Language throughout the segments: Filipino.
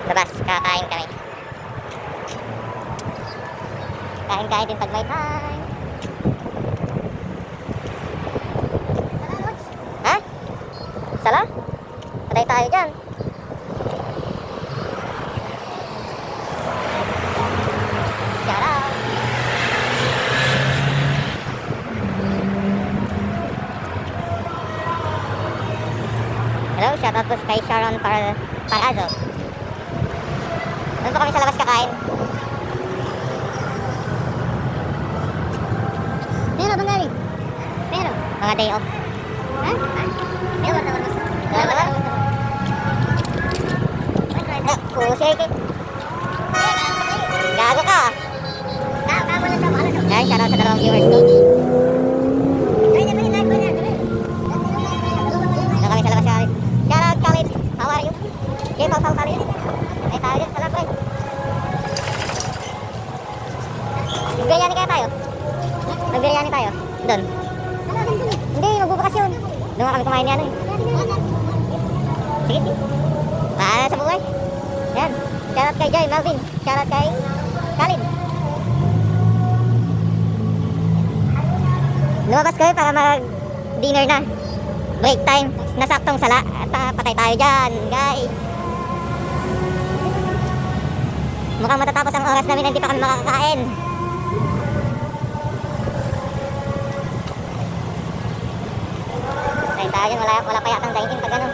labas, kakain kami. Kain-kain din pag may time. Ha? Sala? Patay tayo dyan. Shout out. Hello, shout out po kay Sharon Parazo. Doon po kami sa labas kakain. Pero bang galing? Pero? Mga day off. Ha? Pero wala naman mas. Kusik eh. Gago ka. Guys, shout out sa dalawang viewers ko. Doon kami sa labas kakain. Shout out Khalid. How are you? Okay, pau Khalid. Ay tayo din sa labas. Nag-biryani kaya tayo? Nag-biryani tayo? Doon? Hindi, magbubukas yun. Doon kami kumain yan eh. Sige, sige. Paano sa buhay? Yan. Shoutout kay Joy, Melvin. Shoutout kay Khalid. Lumabas kami para mag-dinner na. Break time. Nasaktong sala. At patay tayo dyan, guys. Mukhang matatapos ang oras namin, hindi pa kami makakakain. Patay tayo dyan, wala pa yatang dine-in pag ano.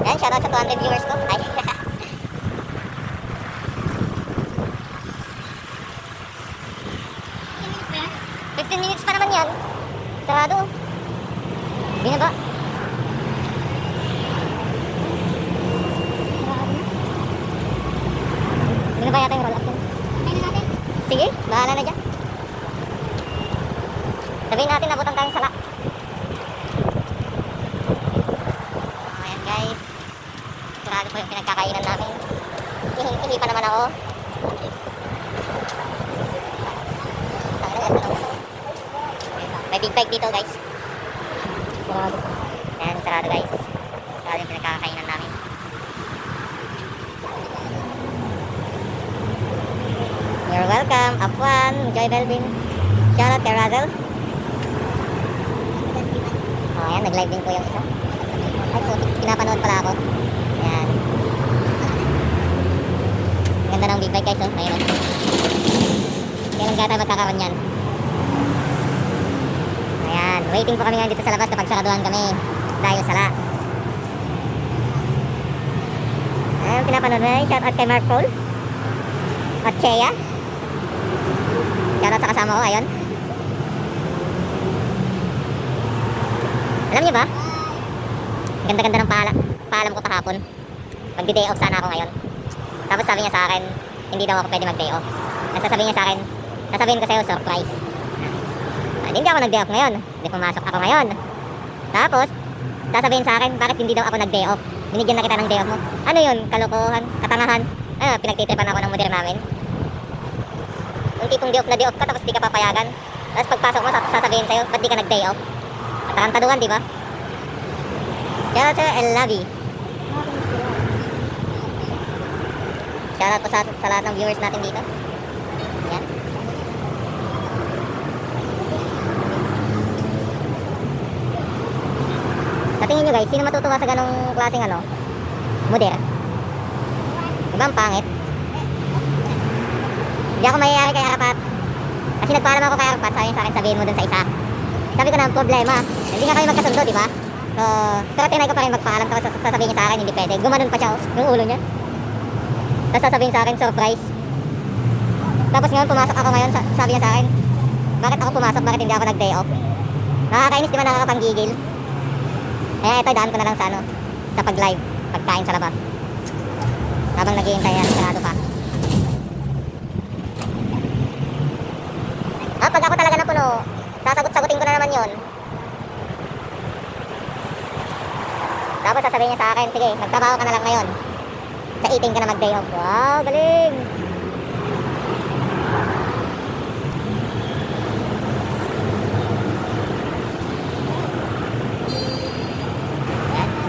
Yan, shoutout sa 200 viewers ko. Ay. 15 minutes pa naman yan. Sarado. Binaba. Binaba yata yung roll-up yun. Sige, bahala na dyan. Sabihin natin, nabutan tayong sala. Ayan guys. Sarado po yung pinagkakainan namin. Ihi pa naman ako. May big bike dito guys. Sarado. Ayan, sarado guys. Sarado yung pinagkakainan namin. You're welcome, Afwan, Joy Belvin. Shoutout kay Razel. Oh, ayan, nag-live din po yung isa. Ay po, pinapanood pala ako. Ayan. Ganda ng big bike guys, oh. Ayun, oh. Kailan ka tayo magkakaroon yan? Ayan, waiting po kami ngayon dito sa labas kapag saraduhan kami dahil sala. Ayan, pinapanood na. Shoutout kay Mark Paul at Chea. Shoutout sa kasama ko, ayun. Alam niyo ba? Ganda-ganda ng paalam ko kahapon. Magdi-day off sana ako ngayon. Tapos sabi niya sa akin, hindi daw ako pwede mag-day off. Sasabihin niya sa akin, sasabihin ko sa'yo, surprise. Hindi ako nag-day off ngayon. Hindi pumasok ako ngayon. Tapos, sasabihin sa akin, bakit hindi daw ako nag-day off? Binigyan na kita ng day off mo. Ano yun? Kalokohan? Katangahan? Ano, pinagtitripan ako ng model namin? Yung tipong day off ka, tapos di ka papayagan. Tapos pagpasok mo, sasabihin sa'yo, ba't di ka nag-day off? Katakantaduhan, di ba? Shoutout sa El Lavi. Shoutout po sa lahat ng viewers natin dito. Yan. Sa tingin nyo guys, sino matutuwa sa ganong klaseng ano? Model. Diba ang pangit? Hindi ako mayayari kay Arapat. Kasi nagpaalam ako kay Arapat, sabihin mo dun sa isa. Sabi ko na ang problema, hindi nga kayo magkasundo, di ba? So, pero tinay ko pa rin magpaalam, tapos sasabihin niya sa akin, hindi pwede. Gumanon pa siya, yung ulo niya. Tapos sasabihin sa akin, surprise. Tapos ngayon, pumasok ako ngayon, sabi niya sa akin, bakit ako pumasok, bakit hindi ako nag-day off? Nakakainis, di ba, nakakapanggigil? Kaya ito, daan ko na lang sa ano, sa pag-live, pagkain sa labas. Habang naghihintay yan, sarado pa. Pag ako talaga napuno, sasagutin ko na naman yun. Tapos sasabihin niya sa akin, sige, magtrabaho ka na lang ngayon. Sa eating ka na mag-day off. Wow, galing!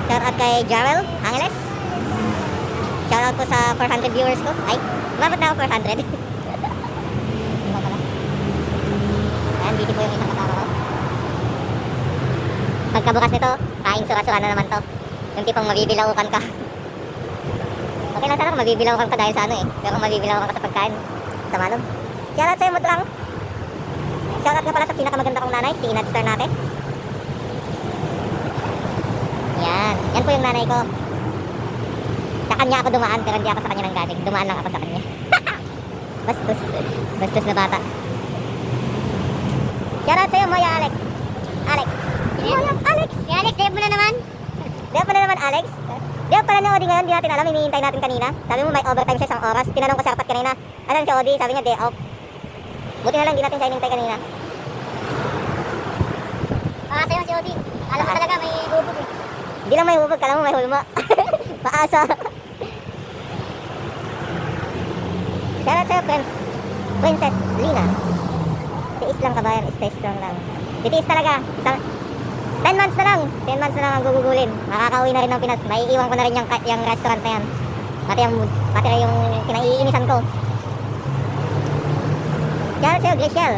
Shout out kay Jarrell Angeles. Shoutout po sa 400 viewers ko. Ay, umabot na ako 400. Iba pala. Ayan, busy po yung isang kasama ko. Pagkabukas nito, kain sura-sura na naman to. Yung tipong mabibilaukan ka. Okay lang sana kung mabibilaukan ka dahil sa ano eh. Pero kung mabibilaukan ka sa pagkain, sama nun. Shoutout sa'yo, Mudrang. Shoutout nga pala sa pinakamaganda kong nanay, si Inad Star natin. Yan. Yan po yung nanay ko. Sa kanya ako dumaan, pero hindi ako sa kanya nang galing. Dumaan lang ako sa kanya. Bastos. Bastos na bata. Shoutout sa'yo, Moya Alex. Alex. Moya Alex. Si Alex, dayap mo na naman. Dayap mo na naman, Alex. Dayap pala ni Odi ngayon, di natin alam. Hinihintay natin kanina. Sabi mo may overtime siya 1 oras. Tinanong ko sa apat kanina. Asan si Odi? Sabi niya day off. Buti na lang, di natin siya hinihintay kanina. Paasa yun si Odi. Alam mo talaga, may hubog eh. Hindi lang may hubog, kala mo may hulma. Paasa. Shoutout sa'yo, Princess Lina. Tiis lang kabayan, stay strong lang. Titiis talaga. 10 months na lang. 10 months na lang ang gugugulin. Makakauwi na rin ng Pinas. May iwan ko na rin yung restaurant na yan. Pati yung kinaiinisan ko. Shoutout sa'yo, Glacial.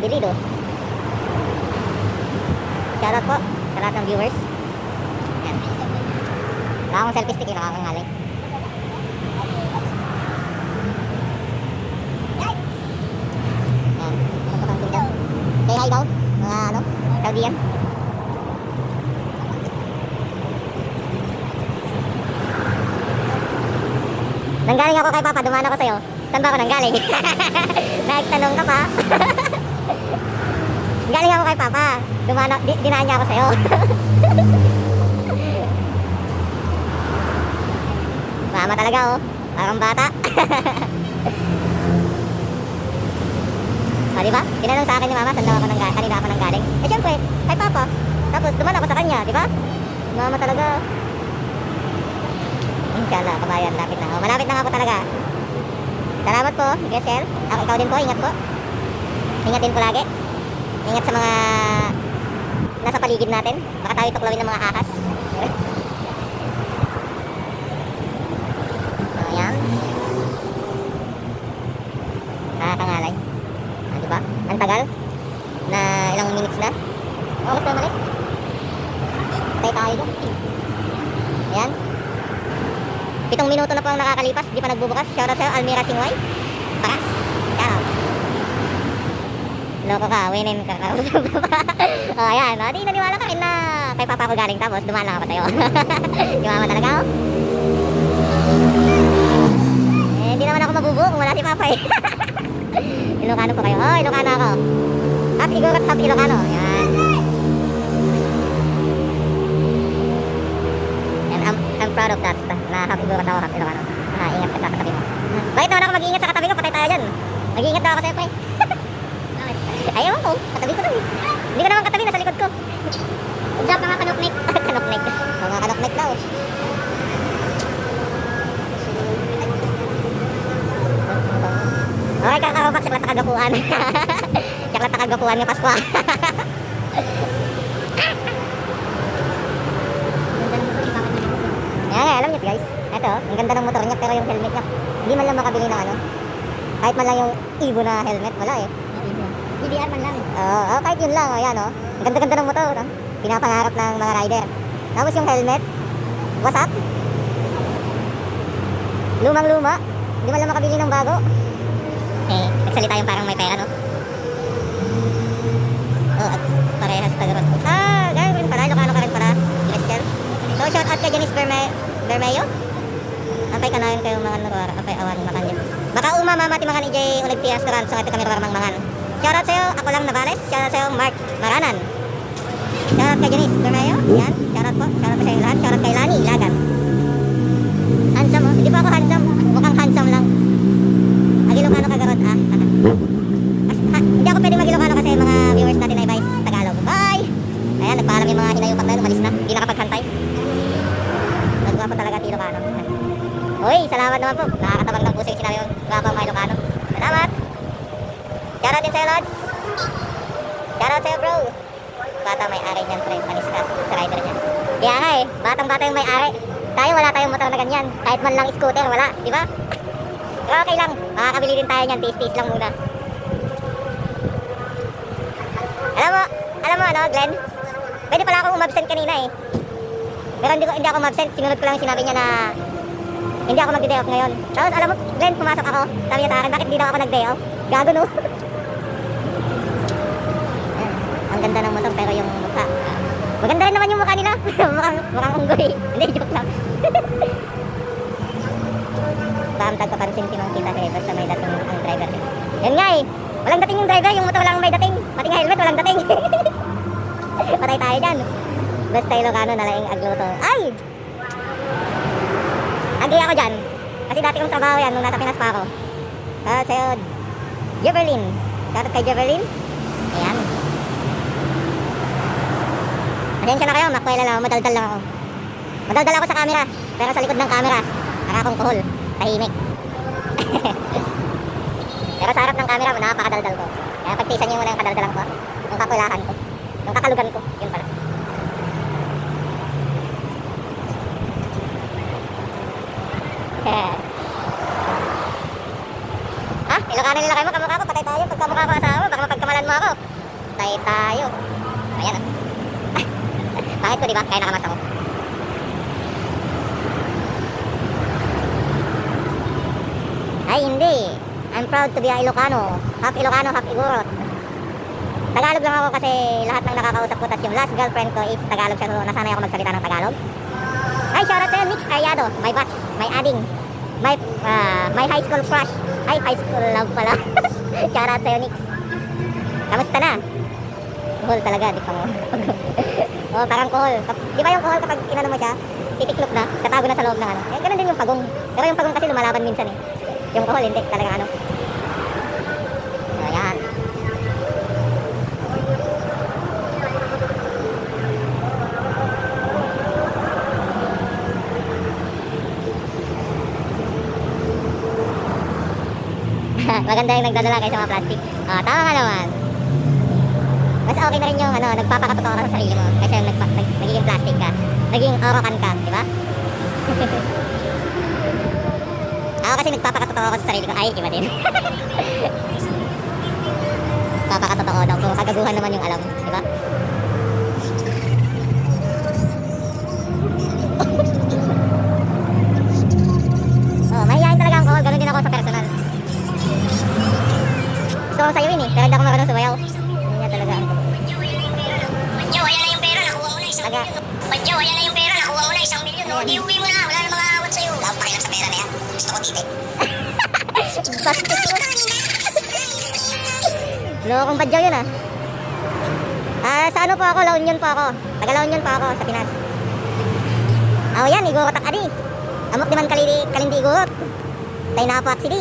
Bilido. Shoutout po sa lahat ng viewers. Yan. Wala akong selfie stick, nakakangalay. Yan. Ano pa kang tingnan? Say hi daw. Mga ano, Saudian. Nanggaling ako kay Papa, dumaan ako sa'yo. Saan ba ako nanggaling? Nagtanong ka pa. Galing ako kay Papa. Dinaan niya ako sa'yo. Mama talaga oh. Parang bata. O diba? Tinanong sa akin ni Mama saan daw ako kanina ako nanggaling. Eh syempre, kay Papa. Tapos dumaan ako sa kanya, diba? Mama talaga. Inshallah, kabayan, lapit na. O, malapit na nga po talaga. Salamat po, Gressel. Ikaw din po, ingat po. Ingatin po lagi. Ingat sa mga nasa paligid natin. Baka tayo tuklawin ng mga ahas. Ayan. Nakakangalay. Diba? Ang tagal. Na ilang minutes na. Oras na malis. Tayo tayo doon. Ayan. 7 minuto na po ang nakakalipas. Di pa nagbubukas. Shoutout sa'yo, Almira Singway. Paras. Shoutout. Loko ka, winin ka. O, ayan. O, di naniwala ka rin na kay Papa ko galing tapos dumaan lang ako sa'yo. Di Mama talaga ako. Eh, hindi naman ako mabubuo kung wala si Papa eh. Ilocano po kayo. Oh, Ilocano ako. Half Igorot, half Ilocano. Yan. And I'm proud of that. Na half Igorot ako, half Ilocano. Ingat ka sa katabi mo. Bakit naman ako mag-iingat sa katabi ko? Patay tayo dyan. Mag-iingat daw ako sa'yo, pre. Ay, ewan ko. Katabi ko lang eh. Hindi ko naman katabi, nasa likod ko. What's up mga kanoknik? Kanoknik. Mga kanoknik daw. Okay, kakakabak, saklat nakagapuan. Saklat nakagapuan ng Paskwa. Yan, alam niyo guys. Ito, ang ganda ng motor niya pero yung helmet niya, hindi man lang makabili ng ano. Kahit man lang yung Evo na helmet, wala eh. DDR man lang. Oo, kahit yun lang, ayan oh. Ang ganda-ganda ng motor, no? Pinapangarap ng mga rider. Tapos yung helmet, wasak. Lumang-luma. Hindi man lang makabili ng bago. Eh, nagsalita yung parang may pera, no? Oh, at parehas tagarot. Ah, gano'n rin pala. Ilocano ka rin pala. Christian. So, shout out kay Janice Bermeyo. Apay ka na yun kayo mga narwara. Apay awan makanyan. Baka umamama ti mga ni Jay ulag ti restaurant. So, ito kami ramang mangan. Shout out sa'yo. Ako lang Navales. Shout out sa'yo Mark Maranan. Shout out kay Janice Bermeyo. Yan. Shout out po. Shout out po sa'yo lahat. Shout out kay Lani Ilagan. Handsome oh. Hindi pa ako handsome. Mukhang handsome lang. Ilocano kagarot ah. Hindi ako pwede mag-Ilocano kasi mga viewers natin ay vice Tagalog. Bye! Ayan, nagpaalam yung mga hinayupak na yun, umalis na. Hindi nakapaghantay. Nagwapo talaga at Ilocano. Uy, salamat naman po. Nakakatabang ng puso yung sinabi yung gwapo ang mga Ilocano. Salamat! Shoutout din sa'yo, Lods. Shoutout sa'yo, bro. Bata may ari niyan, pre. Panis ka sa rider niya. Kaya nga eh, batang-bata yung may-ari. Tayo wala tayong motor na ganyan. Kahit man lang scooter, wala, di ba? Pero okay lang, makakabili din tayo niyan, tiis-tiis lang muna. Alam mo ano, Glenn? Pwede pala akong umabsent kanina eh. Pero hindi ako umabsent, sinunod ko lang yung sinabi niya na hindi ako mag-day off ngayon. Tapos alam mo, Glenn, pumasok ako. Sabi niya sa akin, bakit di daw ako nag-day off? Gago no? Ayan, ang ganda ng motor pero yung mukha. Maganda rin naman yung mukha nila. mukhang unggoy. Hindi, joke lang. Baka tagpapansin timang kita eh, basta may dating ang driver eh. Yan nga eh, walang dating yung driver, yung motor lang may dating. Pati nga helmet, walang dating. Patay tayo dyan. Basta Ilocano na laing agluto. Ay! Agi ako dyan. Kasi dati kong trabaho yan nung nasa Pinas pa ako. Sa'yo, Jeverlin. Shoutout kay Jeverlin. Ayan. Pasensya na kayo, makwela lang ako, madaldal lang ako. Madaldal ako sa camera, pero sa likod ng camera, para akong kuhol, tahimik. Pero sa harap ng camera, napakadaldal ko. Kaya pagtisan niyo muna yung kadaldalan ko, yung kakulahan ko, yung kakalugan ko, yun pala. Ha? Ilocano nila kayo, kamukha ko, patay tayo. Pagka mukha ko asawa, baka mapagkamalan mo ako. Patay tayo. Ayan ah. Bakit ko diba? Kaya nakamas ako. Ay hindi. I'm proud to be a Ilocano. Half Ilocano, half Igorot. Tagalog lang ako kasi lahat ng nakakausap ko, tas yung last girlfriend ko is Tagalog siya, so nasanay ako magsalita ng Tagalog. Ay, shoutout sa'yo, Mix Ariado. My batch, my adding, my high school crush. Ay, high school love pala. Shoutout sa'yo, Nix. Kamusta na? Kuhol talaga, di pa mo. Oh, parang kuhol. Di ba yung kuhol kapag inano mo siya, titiklop na, tatago na sa loob ng ano. Eh, ganun din yung pagong. Pero yung pagong kasi lumalaban minsan eh. Yung kuhol, hindi talaga ano. So, yan. Maganda yung nagdadala kayo sa mga plastic. Tama nga naman. Mas okay na rin yung ano, nagpapakatotoo ka sa sarili mo. Kasi yung nagiging plastic ka. Naging orokan ka, di ba? Ako kasi nagpapakatotoo ako sa sarili ko. Ay, iba din. Papakatotoo daw. Kung kagaguhan naman yung alam, di ba? Oh, mahihayin talaga ang call. Ganun din ako sa personal. Gusto kong sayawin eh, pero hindi ako marunong sumayaw. Yun nga talaga ang Panjaw, ayan na yung pera, nakuha mo na isang Aga. milyon. Panjaw, ayan na yung pera, nakuha mo na 1,000,000. No, di uwi mo na, wala na mga awat sa'yo. Wala akong pakialam sa pera na yan. Gusto ko titik. bastos mo. Lokong badyaw yun ah. Sa ano po ako, La Union po ako. Taga La Union po ako sa Pinas. Yan, igurot ak adi. Amok di man kalindi igurot. Tayo na po aksidi.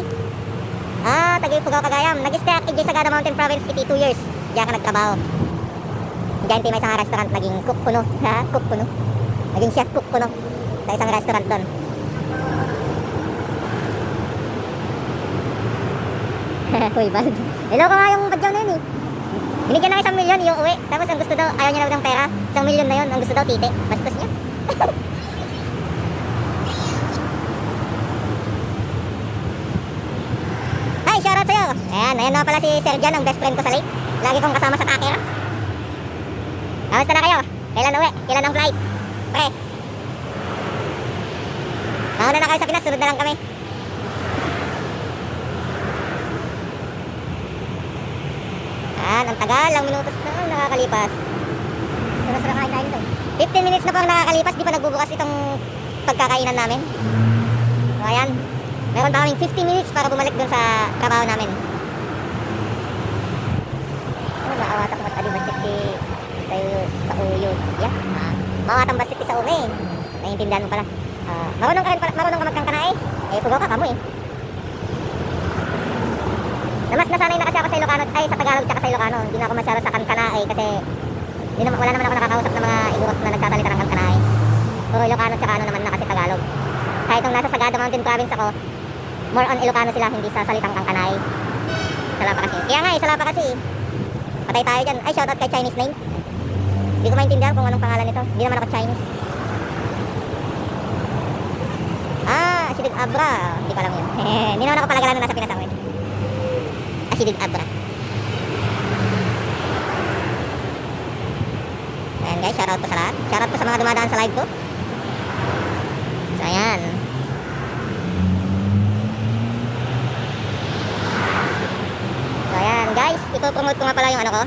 Taga Ifugao Cagayam. Nag-stay at sa Sagada Mountain Province, 2 years. Diyan ka nagtrabaho. Diyan may isang restaurant, naging cook kuno. Ha? Cook kuno. Naging chef cook kuno. Sa isang restaurant doon. Uy, bald. Niloko nga yung badyaw na yun eh. Binigyan ng 1,000,000 yung uwi. Tapos ang gusto daw, ayaw niya daw ng pera. 1,000,000 na yun, ang gusto daw titi. Bastos niya. Hi, shoutout sa'yo. Ayan na pala si Sir John, ang best friend ko sa lake. Lagi kong kasama sa takera. Kamusta na kayo? Kailan uwi? Kailan ang flight? Pre. Nauna na kayo sa Pinas, sunod na lang kami. Ang tagal, lang minutos na nakakalipas. Oras na kain tayo. 15 minutes na pang nakakalipas, di pa nagbubukas itong pagkakainan namin. So ayan, meron pa kaming 15 minutes para bumalik dun sa trabaho namin. Maawatan ko tadi basik sa uyo. Yeah, maawatan basik sa ume. Naiintindihan mo pala. Marunong ka magkangkana eh. Pugaw ka kamo eh. Mas nasanay na kasi ako sa Ilocano, ay sa Tagalog tsaka sa Ilocano. Hindi na ako masyado sa Kankanae kasi wala naman ako nakakausap ng mga Igorot na nagsasalita ng Kankanae. Puro Ilocano tsaka ano naman na kasi Tagalog. Kahit nung nasa Sagada Mountain Province ako, more on Ilocano sila, hindi sa salitang Kankanae. Sala pa kasi. Kaya nga sala pa kasi. Patay tayo dyan. Ay, shoutout kay Chinese name. Hindi ko maintindihan kung anong pangalan nito. Hindi naman ako Chinese. Abra. Hindi ko alam yun. Hindi naman ako palagalan nung nasa Pinas ako eh. Acidic Abra. Ayan guys, shoutout po sa lahat. Shoutout po sa mga dumadaan sa live ko. So ayan. So ayan guys, ipopromote ko nga pala yung ano ko,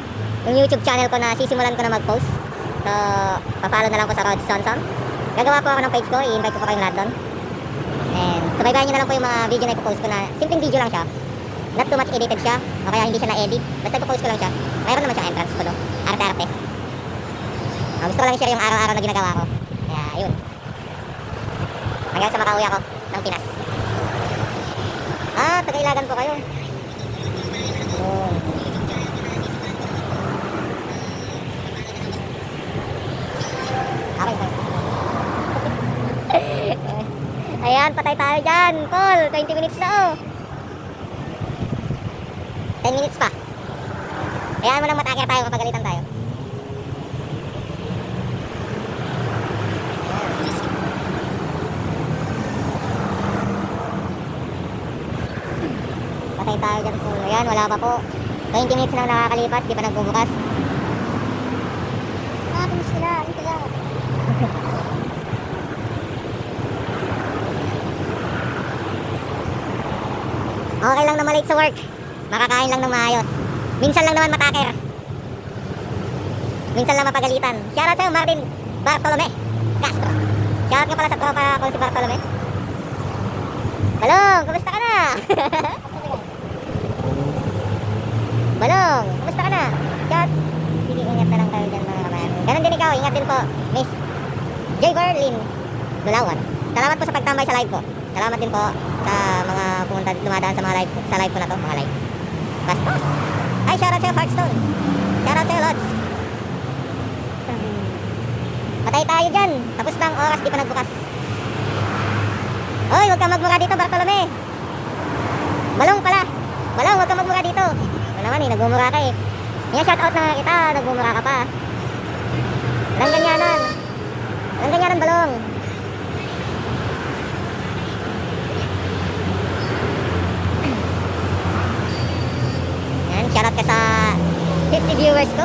yung YouTube channel ko na sisimulan ko na mag-post. So, pa-follow na lang po sa Rod Sonson. Gagawa po ako ng page ko, i-invite ko po kayong lahat doon. And subaybayan nyo na lang po yung mga video na ipopost ko na simpleng video lang siya. Not too much edited siya, o kaya hindi siya na-edit. Basta ipopost ko lang siya. Mayroon naman siyang entrance ko doon. Arte-arte. Gusto ko lang i-share yung araw-araw na ginagawa ko. Kaya, yun. Hanggang sa makauwi ako ng Pinas. Ah, taga-Ilagan po kayo. Yun. Okay, bye. Ayan, patay tayo dyan. Paul, 20 minutes na oh. 10 minutes pa. Ayan mo lang matakir tayo, mapagalitan tayo. Patay tayo dyan po. Ayan, wala pa po. 20 minutes na nakakalipas, di pa nagbubukas. Nakakapinis sila, ito lang. Okay lang na malate sa work. Makakain lang ng maayos. Minsan lang naman matakir. Minsan lang mapagalitan. Shoutout sa'yo, Martin Bartolome Castro. Shoutout ka pala sa tropa ko si Bartolome. Balong, kumusta ka na? Balong, kumusta ka na? Shout. Sige, ingat na lang tayo dyan mga kamayan. Ganon din ikaw, ingat din po, Miss J. Berlin Dulawan. Salamat po sa pagtambay sa live ko. Salamat din po sa mga pumunta dumadaan sa mga live sa live ko na to, mga live. Bastos. Ay, shoutout sa'yo, Hearthstone. Shoutout sa'yo, Lods. Patay tayo dyan. Tapos na ang oras, di pa nagbukas. Hoy, huwag kang magmura dito, Bartolome. Balong pala. Balong, huwag kang magmura dito. Ano naman eh, nagmumura ka eh. Yan, shoutout na nga kita, nagmumura ka pa. Walang ganyanan. Walang ganyanan, Balong. Yan, shoutout ka sa 50 viewers ko.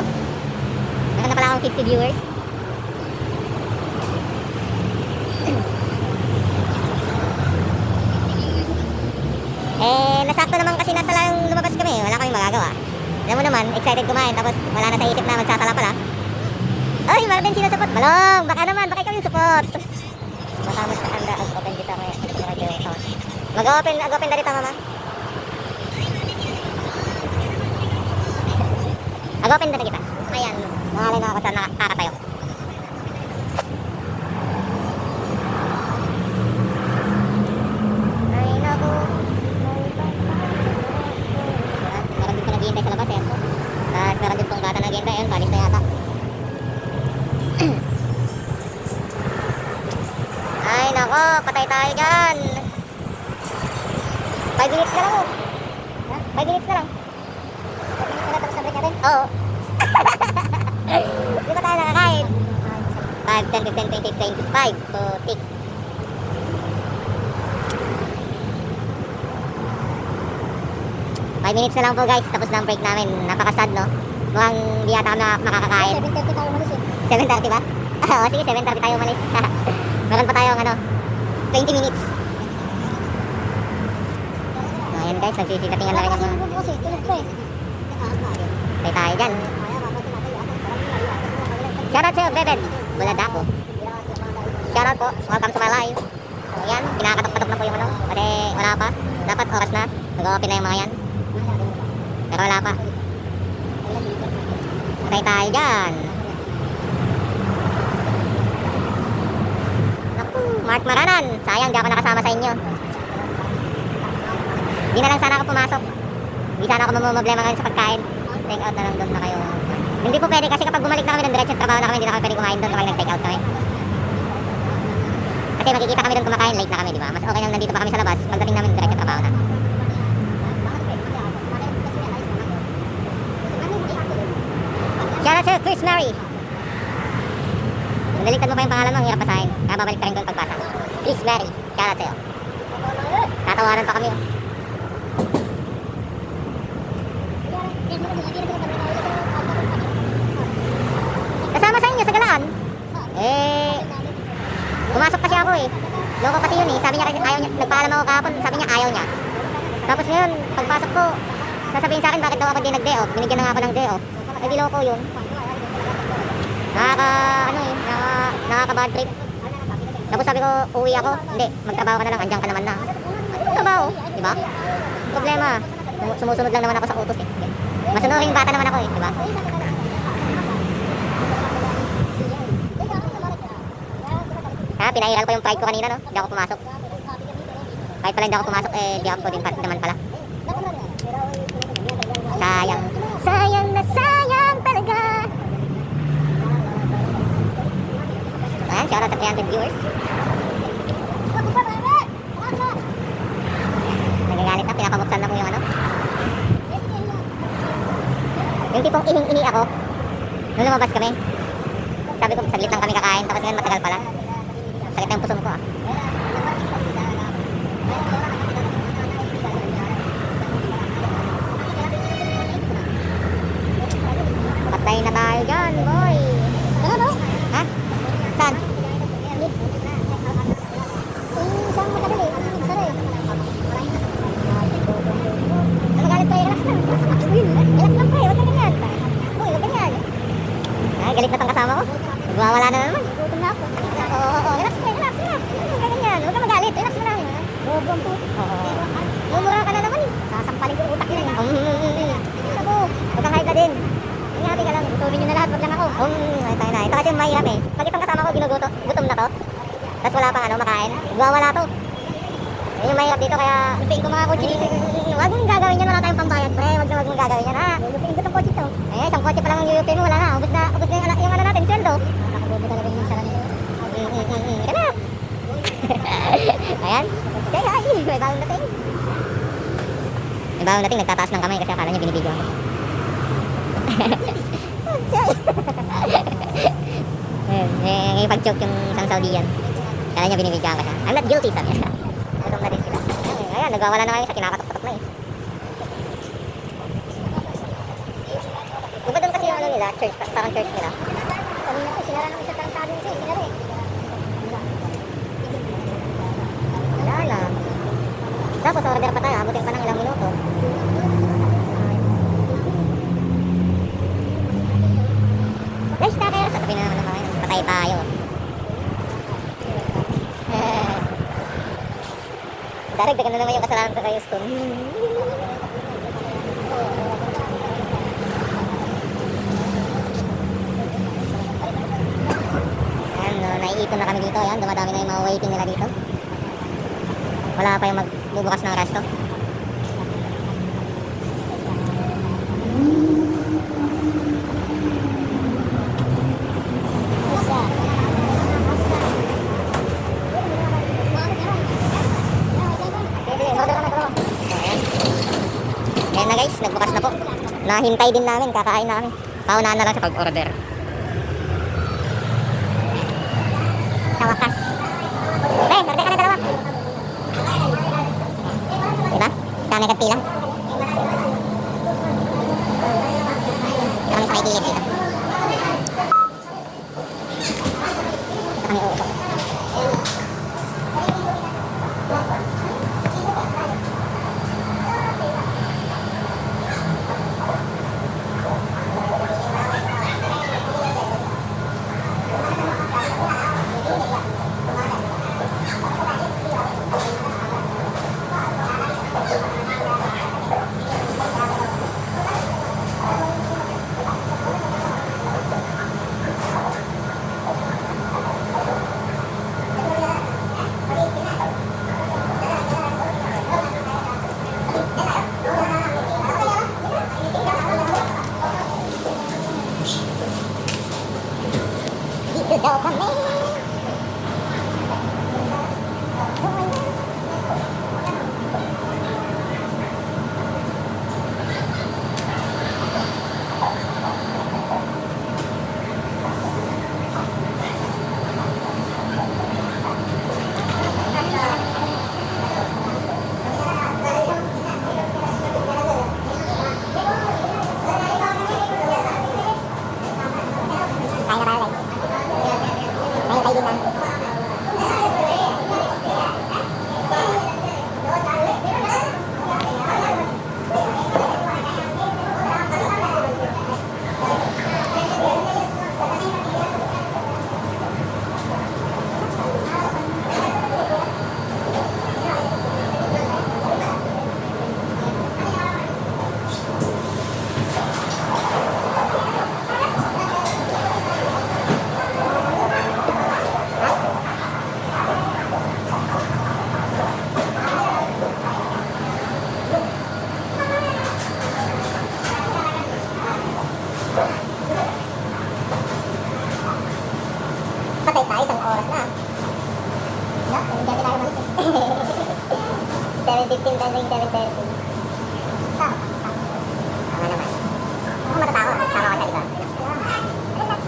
Meron na pala akong 50 viewers. Nasakto naman kasi nasa lang lumabas kami. Wala kaming magagawa. Alam mo naman, excited kumain. Tapos wala na sa isip na magsasala pala. Ay, Martin, sino support? Balong! Baka naman, baka ikaw yung support. Baka magsakanda mag-open dito ako. Mag-open na dito, mama. Mag-open na kita. Ayan, nangalay na ako sa nakakatayo. Ay, naku. Meron din pa naghihintay sa labas eh. Tapos meron din pong bata naghihintay. Ayun, balis na yata. Ay, nako, patay tayo dyan. 5 minutes na lang oh. 5 minutes na lang. 5 minutes na lang tapos na break natin? Oo. Di ba tayo nakakain? 5, 10, 15, 20, 25. Putik. Five minutes na lang po guys, tapos na ang break namin. Napakasad no? Mukhang di yata kami makakakain. 7:30 tayo umalis eh. 7:30 ba? Oo, sige, 7:30 tayo umalis. Meron pa tayong 20 minutes. Ayan guys, nagsisikatingan na rin yung mga... Patay tayo dyan. Shoutout sa'yo, Beben. Buladako. Shoutout po, welcome to my live. Ayan, pinakatok-patok na po yung kasi wala pa. Dapat oras na, nag-open na yung mga yan. Pero wala pa. Patay tayo dyan. Naku, Mark Maranan. Sayang, di ako nakasama sa inyo. Di na lang sana ako pumasok. Di sana ako mamumblema ngayon sa pagkain. Take out na lang doon na kayo. Hindi po pwede kasi kapag bumalik na kami ng diretso trabaho na kami, hindi na kami pwede kumain doon kapag nag-take out kami. Kasi makikita kami doon kumakain, late na kami, di ba? Mas okay nang nandito pa kami sa labas, pagdating namin diretso trabaho na. Shoutout sa'yo, Chris Mary. Naliligtad mo pa yung pangalan mo, ang hirap basahin. Kaya babalik ka rin doon pagbasa. Chris Mary, shoutout sa'yo. Tatawanan pa kami. Oh. Kasama sa inyo sa galaan. Eh, pumasok kasi ako eh. Loko kasi yun eh. Sabi niya kasi ayaw niya. Nagpaalam ako kahapon. Sabi niya ayaw niya. Tapos ngayon, pagpasok ko, sasabihin sa akin bakit daw ako di nag-day off. Binigyan na nga ako ng day off. Eh di loko yun. Nakaka bad trip. Tapos sabi ko, uwi ako. Hindi, magtrabaho ka na lang. Andiyan ka naman na. Ano trabaho? Diba? Problema. Sumusunod lang naman ako sa utos eh. Masunuring bata naman ako eh. Diba? Kaya pinairal ko yung pride ko kanina, no? Hindi ako pumasok. Kahit pala hindi ako pumasok, eh, di ako din naman pala. Sayang. Sayang na sayang talaga. Ayan, shout out sa 300 viewers. Nagagalit na, pinapabuksan na ko yung ano. Yung tipong ihing-ihi ako, nung lumabas kami, sabi ko, saglit lang kami kakain, tapos ngayon matagal pala. Sakit na yung puso ko ah. Patay na tayo dyan, boy. Ano no? Ha? Saan? Saan matagal eh? Saan eh? Nagalit pa eh, relax lang. Relax lang pa eh, huwag ka ganyan. Uy, huwag ganyan. Ay, galit na tong kasama ko. Magwawala na naman. Gutom na ako. Oo, relax ka, relax. Huwag ka ganyan, huwag ka magalit. Relax mo lang. Bobo ang puto. Oo. Mumura ka na naman eh. Sasampalin ko yung utak nila. Ako, huwag kang hype din. Ingati ka lang, gutumin nyo na lahat, wag lang ako. Ay, tayo na. Ito kasi mahirap eh. Pag itong kasama ko, gutom na to. Tapos wala pang ano, makain. Magwawala to. Yun yung mahirap dito, kaya lupiin ko mga kotse dito. Huwag mong gagawin yan, wala tayong pambayad, pre. Huwag mong gagawin yan, ha. Lupiin ko itong kotse to. Eh, isang kotse pa lang ang yuyupin mo, wala na. Ubus na yung ano natin, sweldo. Nakabobo talaga yung sarang nito. Kaya na. Ayan. Say hi. May bagong dating. May bagong dating, nagtataas ng kamay kasi akala niya binibidyo ako. Ngayon pag-choke yung isang Saudian. Kaya niya binibigyan ka siya. I'm not guilty, sabi niya. Gutom na din sila. Ayan, nagwawala na kayo sa kinakatok-katok na eh. Diba doon kasi yung ano nila, church, parang church nila. Kanina ko, sinara ng isa tarantado nila siya, sinara eh. Wala na. Tapos order pa tayo, abutin pa ng ilang minuto. Guys, na kayo. Sasabihin na naman ng mga yun. Patay tayo. Daragdagan na naman yung kasalanan ko kay Houston. Ayan, no, naiipon na kami dito. Ayan, dumadami na yung mga waiting nila dito. Wala pa yung magbubukas ng resto. Ayan na guys, nagbukas na po. Nahintay din namin, kakain namin. Paunahan na lang sa pag-order. Sa wakas. Order ka na dalawa. Diba? Kami kagpila. Kami sa may gilid dito. Ito kami uupo. No? 7:30 tayo umalis eh. 7:15 tayo naging 7:30. Tama. Tama naman. Ako matatakot. Sama ko sa likod. Relax.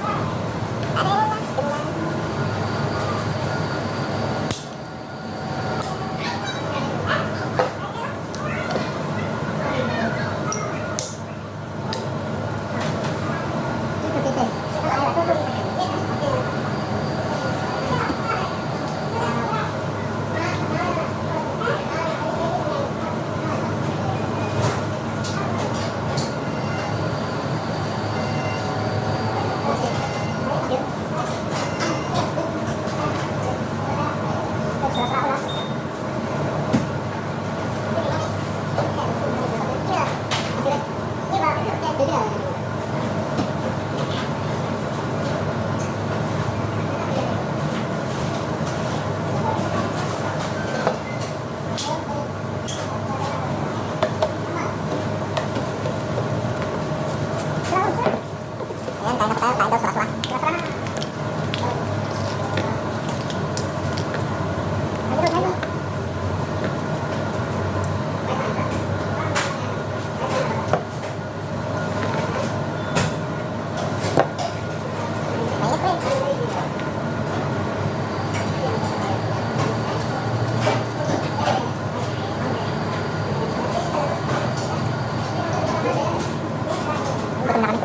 Relax. Relax. Ayan, kain na tayo. Kain daw, suka-suka. Suka-suka na. Ayun, ayun. Mainit, pre. Gutom na kami.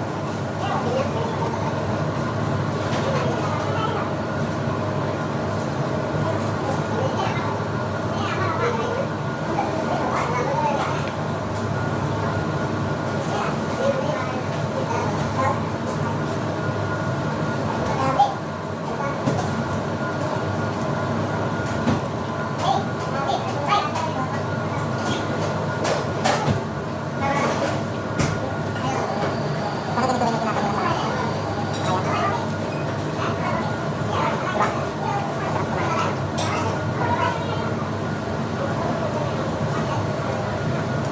Bakit ganito rin yung tinatanggal sa akin? Ayan. Diba? Masarap kumain.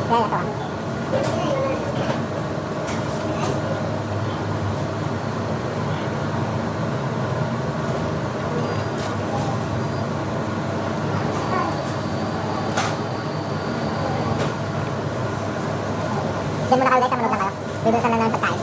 Kaya ito ah. Diyan muna kayo guys, manood lang kayo. Bibilisan lang namin pagkain.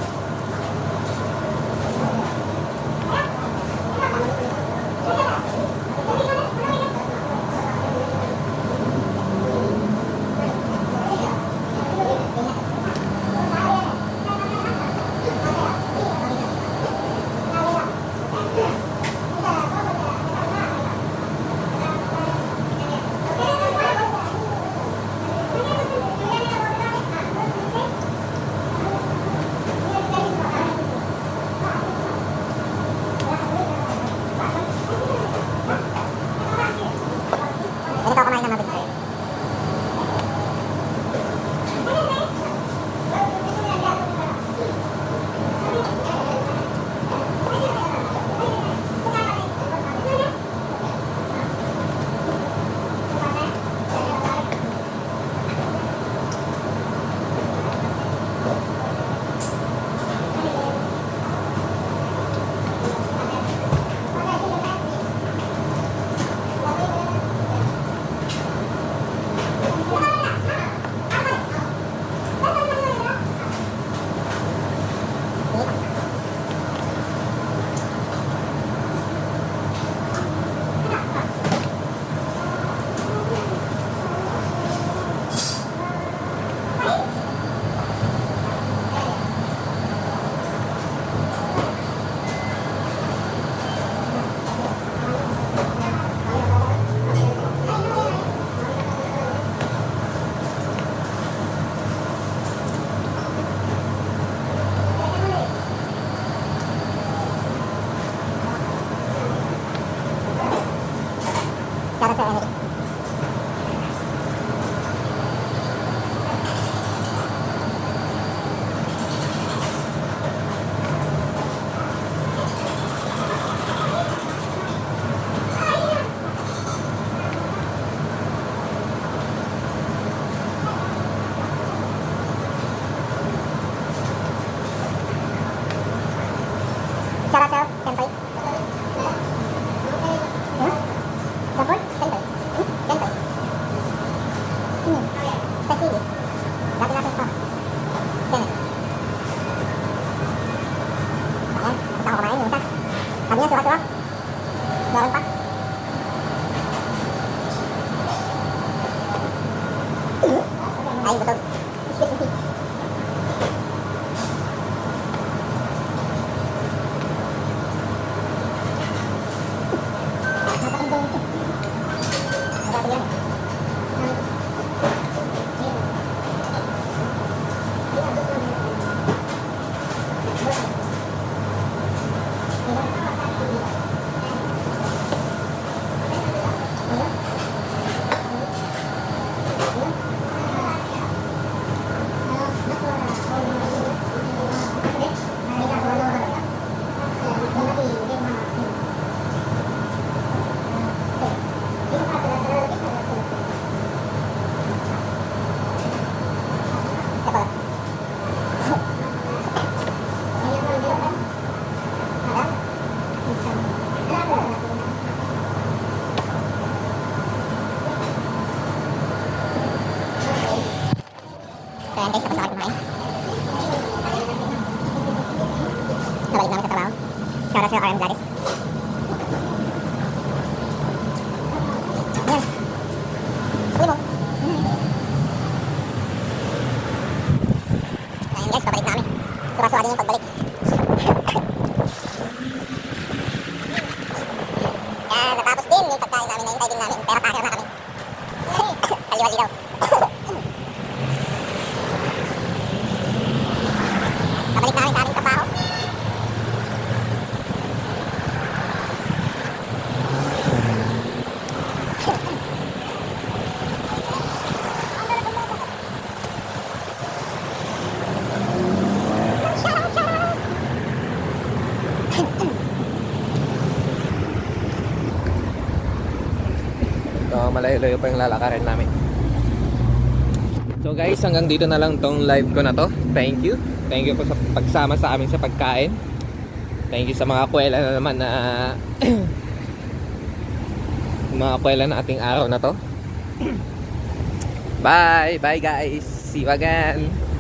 Ganito ako kumain ng mabilis. Para sa Emily. Cara sa tempay. Huh? Dapat? Ay, busog. Kaya guys, tapos na ako kumain. Nabalik namin sa trabaho. Shout out sa RM Gladys. Ayan. Huli mo. Ayan guys, pabalik na kami. Suka-suka din yung pagbalik. Ayan, natapos din yung pagkain namin. Nahintay din namin. Pero packer na kami. Kaliwali daw. Pabalik namin sa aming trabaho. So, malayo-layo pa yung lalakarin namin. So guys, hanggang dito na lang tong live ko na to. Thank you. Thank you po sa pagsama sa amin sa pagkain. Thank you sa mga kwela na naman na mga kwela na ating araw na to. Bye! Bye guys! See you again!